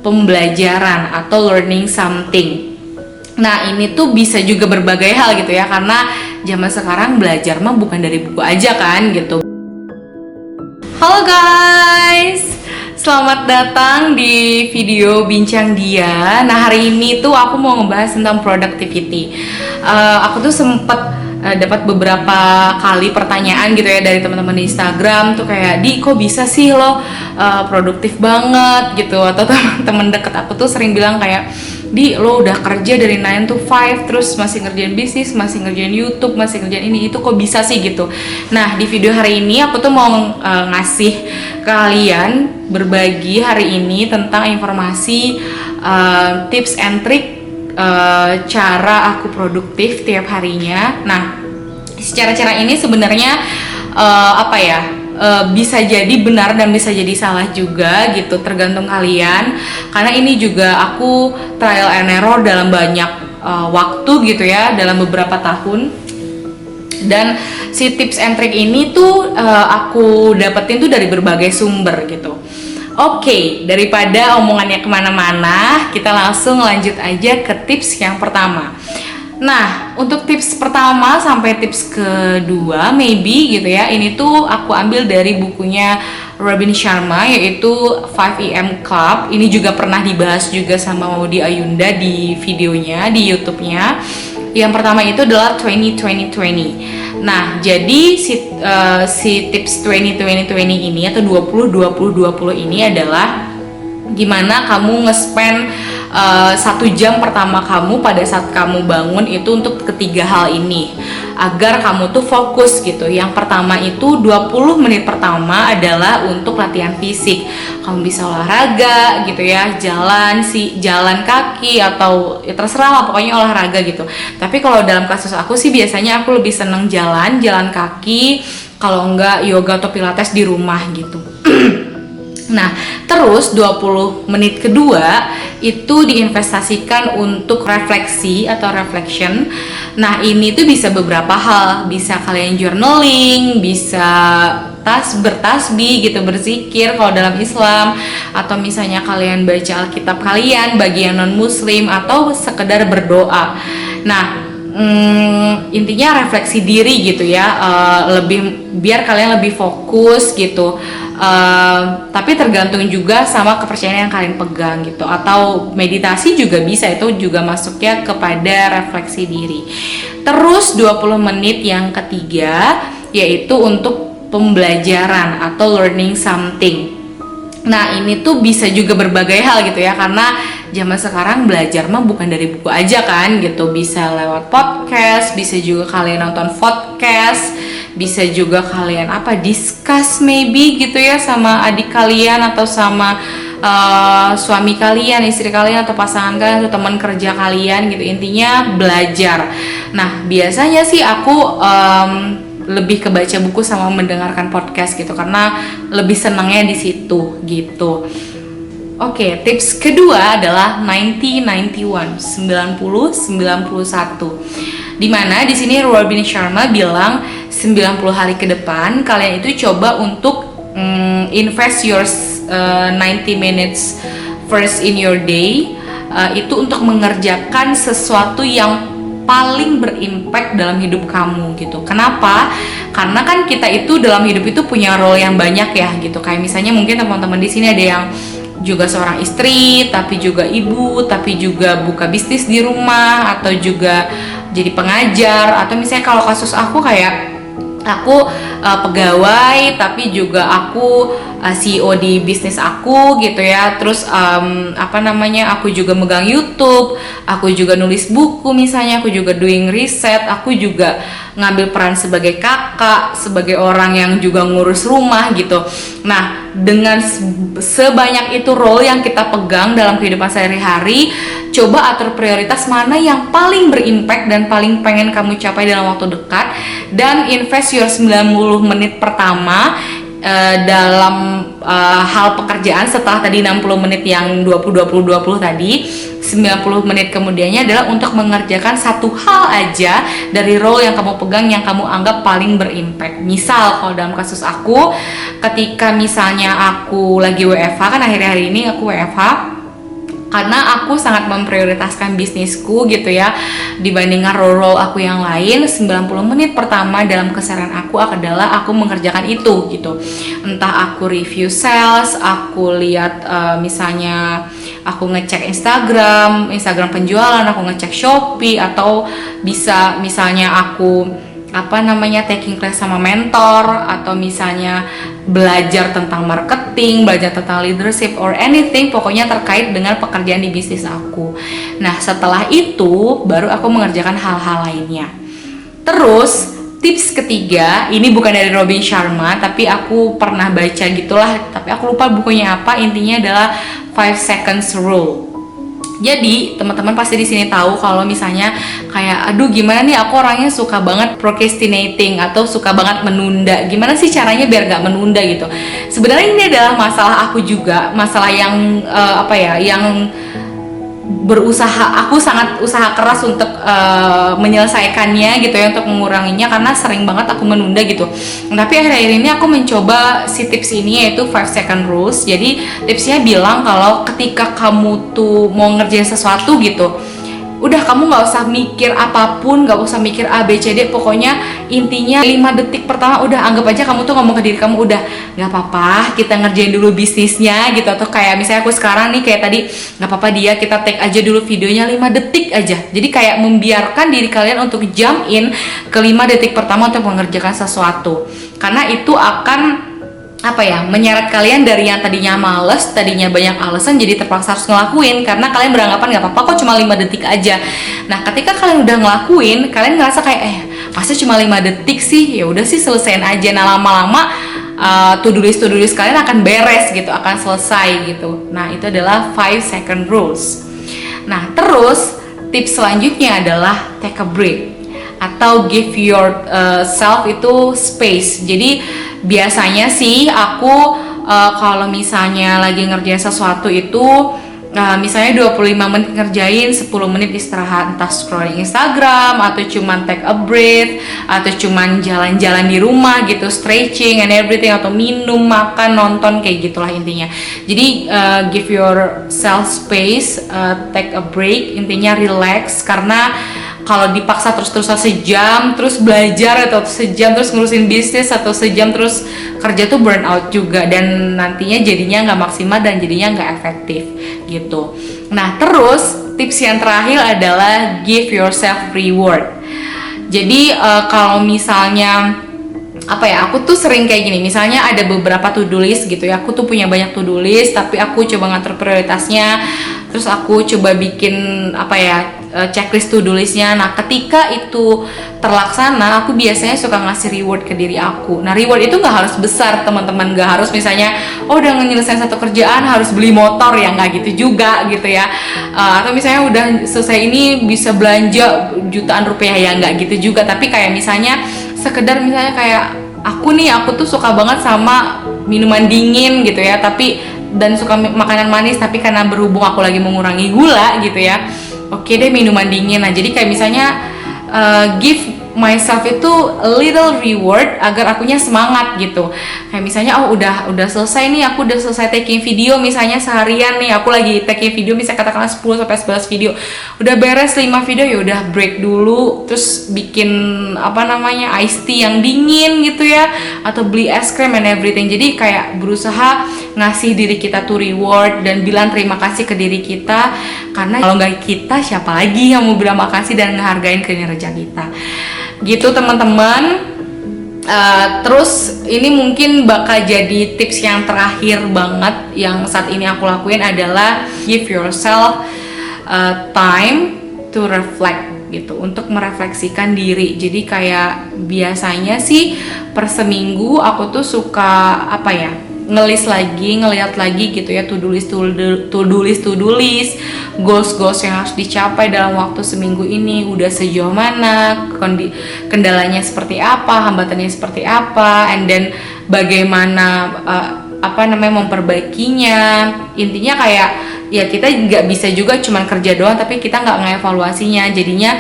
pembelajaran atau learning something. Nah, ini tuh bisa juga berbagai hal gitu ya, karena zaman sekarang belajar mah bukan dari buku aja kan gitu. Halo guys, selamat datang di video Bincang Dia. Nah, hari ini tuh aku mau ngebahas tentang productivity. Aku tuh sempet dapat beberapa kali pertanyaan gitu ya dari teman-teman di Instagram tuh kayak, "Di, kok bisa sih lo produktif banget?" gitu. Atau teman-teman deket aku tuh sering bilang kayak, "Di, lo udah kerja dari 9 to 5 terus masih ngerjain bisnis, masih ngerjain YouTube, masih ngerjain ini itu, kok bisa sih?" gitu. Nah, di video hari ini aku tuh mau ngasih kalian berbagi hari ini tentang informasi tips and trick cara aku produktif tiap harinya. Nah, cara-cara ini sebenarnya bisa jadi benar dan bisa jadi salah juga gitu, tergantung kalian. Karena ini juga aku trial and error dalam banyak waktu gitu ya, dalam beberapa tahun. Dan si tips and trick ini tuh aku dapetin tuh dari berbagai sumber gitu. Oke, daripada omongannya kemana-mana, kita langsung lanjut aja ke tips yang pertama. Nah, untuk tips pertama sampai tips kedua, maybe gitu ya, ini tuh aku ambil dari bukunya Robin Sharma, yaitu 5 AM Club. Ini juga pernah dibahas juga sama Maudy Ayunda di videonya, di YouTube-nya. Yang pertama itu adalah 20-20-20. Nah, jadi si tips 20-20-20 ini atau 20-20-20 ini adalah gimana kamu nge-spend 1 jam pertama kamu pada saat kamu bangun itu untuk ketiga hal ini agar kamu tuh fokus gitu. Yang pertama itu 20 menit pertama adalah untuk latihan fisik. Kamu bisa olahraga gitu ya, jalan kaki atau ya terserah lah, pokoknya olahraga gitu. Tapi kalau dalam kasus aku sih biasanya aku lebih seneng jalan kaki, kalau enggak yoga atau pilates di rumah gitu. Nah, terus 20 menit kedua itu diinvestasikan untuk refleksi atau reflection. Nah, ini tuh bisa beberapa hal. Bisa kalian journaling, bisa bertasbih gitu, berzikir kalau dalam Islam, atau misalnya kalian baca Alkitab kalian bagi yang non muslim, atau sekedar berdoa. Nah, intinya refleksi diri gitu ya, biar kalian lebih fokus gitu. Tapi tergantung juga sama kepercayaan yang kalian pegang gitu, atau meditasi juga bisa, itu juga masuknya kepada refleksi diri. Terus 20 menit yang ketiga yaitu untuk pembelajaran atau learning something. Nah, ini tuh bisa juga berbagai hal gitu ya, karena zaman sekarang belajar mah bukan dari buku aja kan gitu. Bisa lewat podcast, bisa juga kalian nonton podcast, bisa juga kalian discuss maybe gitu ya sama adik kalian atau sama suami kalian, istri kalian, atau pasangan kalian, atau teman kerja kalian gitu. Intinya belajar. Nah, biasanya sih aku lebih ke baca buku sama mendengarkan podcast gitu, karena lebih senangnya di situ gitu. Oke, tips kedua adalah 90-91, 90-91. Dimana di sini Robin Sharma bilang 90 hari ke depan kalian itu coba untuk invest your 90 minutes first in your day, itu untuk mengerjakan sesuatu yang paling berimpact dalam hidup kamu gitu. Kenapa? Karena kan kita itu dalam hidup itu punya role yang banyak ya gitu. Kayak misalnya mungkin teman-teman di sini ada yang juga seorang istri, tapi juga ibu, tapi juga buka bisnis di rumah, atau juga jadi pengajar, atau misalnya kalau kasus aku kayak aku pegawai, tapi juga aku CEO di bisnis aku gitu ya. Terus aku juga megang YouTube, aku juga nulis buku misalnya, aku juga doing riset, aku juga ngambil peran sebagai kakak, sebagai orang yang juga ngurus rumah gitu. Nah, dengan sebanyak itu role yang kita pegang dalam kehidupan sehari-hari, coba atur prioritas mana yang paling berimpact dan paling pengen kamu capai dalam waktu dekat, dan invest your 90 menit pertama dalam hal pekerjaan. Setelah tadi 60 menit yang 20-20-20 tadi, 90 menit kemudiannya adalah untuk mengerjakan satu hal aja dari role yang kamu pegang yang kamu anggap paling berimpact. Misal kalau dalam kasus aku, ketika misalnya aku lagi WFH, kan akhir-akhir ini aku WFH, karena aku sangat memprioritaskan bisnisku gitu ya dibandingkan role aku yang lain. 90 menit pertama dalam keseharian aku adalah aku mengerjakan itu gitu, entah aku review sales, aku lihat misalnya aku ngecek Instagram penjualan, aku ngecek Shopee, atau bisa misalnya aku taking class sama mentor, atau misalnya belajar tentang marketing, belajar tentang leadership or anything, pokoknya terkait dengan pekerjaan di bisnis aku. Nah, setelah itu baru aku mengerjakan hal-hal lainnya. Terus tips ketiga, ini bukan dari Robin Sharma, tapi aku pernah baca gitulah, tapi aku lupa bukunya apa. Intinya adalah 5 seconds rule. Jadi teman-teman pasti di sini tahu kalau misalnya kayak aduh gimana nih, aku orangnya suka banget procrastinating atau suka banget menunda. Gimana sih caranya biar gak menunda gitu? Sebenarnya ini adalah masalah aku juga, masalah yang yang aku sangat usaha keras untuk menyelesaikannya gitu ya, untuk menguranginya, karena sering banget aku menunda gitu. Tapi akhir-akhir ini aku mencoba si tips ini, yaitu 5 second rules. Jadi tipsnya bilang kalau ketika kamu tuh mau ngerjain sesuatu gitu, udah kamu nggak usah mikir apapun, nggak usah mikir A, B, C, D, pokoknya intinya 5 detik pertama udah anggap aja kamu tuh ngomong ke diri kamu, udah nggak apa-apa kita ngerjain dulu bisnisnya gitu. Atau kayak misalnya aku sekarang nih kayak tadi, nggak apa-apa dia kita take aja dulu videonya 5 detik aja. Jadi kayak membiarkan diri kalian untuk jump in ke 5 detik pertama untuk mengerjakan sesuatu, karena itu akan menyeret kalian dari yang tadinya males, tadinya banyak alasan, jadi terpaksa harus ngelakuin karena kalian beranggapan nggak apa-apa kok, cuma 5 detik aja. Nah, ketika kalian udah ngelakuin, kalian ngerasa kayak pasti cuma 5 detik sih, ya udah sih selesaiin aja. Nah, lama-lama to-do list kalian akan beres gitu, akan selesai gitu. Nah, itu adalah 5 second rules. Nah, terus tips selanjutnya adalah take a break atau give yourself itu space. Jadi biasanya sih aku kalau misalnya lagi ngerjain sesuatu itu misalnya 25 menit ngerjain, 10 menit istirahat, entah scrolling Instagram atau cuman take a breath, atau cuman jalan-jalan di rumah gitu, stretching and everything, atau minum, makan, nonton, kayak gitulah intinya. Jadi give yourself space, take a break, intinya relax. Karena kalau dipaksa terus-terusan sejam terus belajar, atau sejam terus ngurusin bisnis, atau sejam terus kerja tuh burn out juga, dan nantinya jadinya nggak maksimal dan jadinya nggak efektif gitu. Nah, terus tips yang terakhir adalah give yourself reward. Jadi kalau misalnya aku tuh sering kayak gini, misalnya ada beberapa to-do list gitu ya, aku tuh punya banyak to-do list, tapi aku coba ngatur prioritasnya, terus aku coba bikin checklist to-do listnya. Nah, ketika itu terlaksana, aku biasanya suka ngasih reward ke diri aku. Nah, reward itu nggak harus besar teman-teman, nggak harus misalnya udah nyelesain satu kerjaan harus beli motor, ya nggak gitu juga gitu ya. Atau misalnya udah selesai ini bisa belanja jutaan rupiah, ya nggak gitu juga. Tapi kayak misalnya sekedar misalnya kayak aku tuh suka banget sama minuman dingin gitu ya, dan suka makanan manis, tapi karena berhubung aku lagi mengurangi gula gitu ya, oke deh minuman dingin. Nah, jadi kayak misalnya give myself itu a little reward agar akunya semangat gitu. Kayak misalnya udah selesai nih, aku udah selesai taking video misalnya seharian nih, aku lagi taking video misalnya katakanlah 10 sampai 11 video. Udah beres 5 video, ya udah break dulu, terus bikin iced tea yang dingin gitu ya, atau beli es krim and everything. Jadi kayak berusaha ngasih diri kita tuh reward dan bilang terima kasih ke diri kita, karena kalau nggak kita siapa lagi yang mau bilang makasih dan ngehargain kinerja kita gitu teman-teman. Terus ini mungkin bakal jadi tips yang terakhir banget yang saat ini aku lakuin adalah give yourself time to reflect gitu, untuk merefleksikan diri. Jadi kayak biasanya sih per seminggu aku tuh suka ngeliat lagi gitu ya, to-do list, goals yang harus dicapai dalam waktu seminggu ini udah sejauh mana, kendalanya seperti apa, hambatannya seperti apa, and then bagaimana memperbaikinya. Intinya kayak ya kita nggak bisa juga cuman kerja doang tapi kita nggak ngevaluasinya, jadinya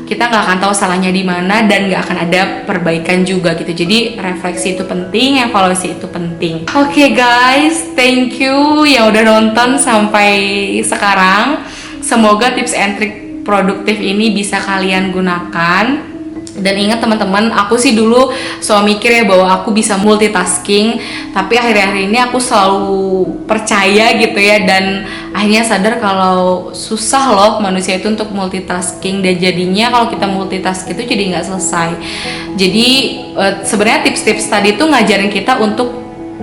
kita nggak akan tahu salahnya di mana dan nggak akan ada perbaikan juga gitu. Jadi refleksi itu penting, evaluasi itu penting. Oke guys, thank you yang udah nonton sampai sekarang. Semoga tips and trick produktif ini bisa kalian gunakan. Dan ingat teman-teman, aku sih dulu selalu mikir ya bahwa aku bisa multitasking, tapi akhir-akhir ini aku selalu percaya gitu ya, dan akhirnya sadar kalau susah loh manusia itu untuk multitasking, dan jadinya kalau kita multitasking itu jadi nggak selesai. Jadi sebenarnya tips-tips tadi tuh ngajarin kita untuk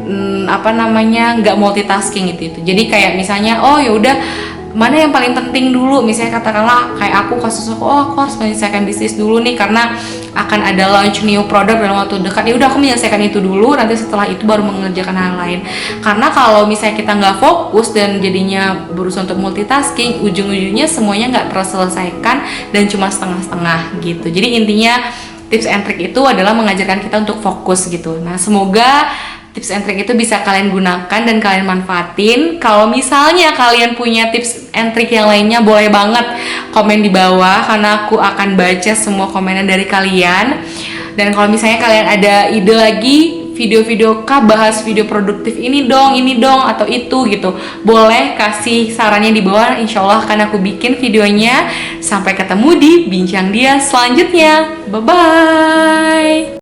nggak multitasking gitu. Jadi kayak misalnya, oh ya udah, mana yang paling penting dulu, misalnya katakanlah kayak aku aku harus menyelesaikan bisnis dulu nih karena akan ada launch new product dalam waktu dekat. Ya udah, aku menyelesaikan itu dulu, nanti setelah itu baru mengerjakan hal lain. Karena kalau misalnya kita nggak fokus dan jadinya berusaha untuk multitasking, ujung-ujungnya semuanya nggak terselesaikan dan cuma setengah-setengah gitu. Jadi intinya tips and trick itu adalah mengajarkan kita untuk fokus gitu. Nah, semoga tips and trick itu bisa kalian gunakan dan kalian manfaatin. Kalau misalnya kalian punya tips and trick yang lainnya, boleh banget komen di bawah, karena aku akan baca semua komenan dari kalian. Dan kalau misalnya kalian ada ide lagi video-video kah, bahas video produktif ini dong, atau itu gitu, boleh kasih sarannya di bawah. Insya Allah akan aku bikin videonya. Sampai ketemu di Bincang Dia selanjutnya. Bye-bye.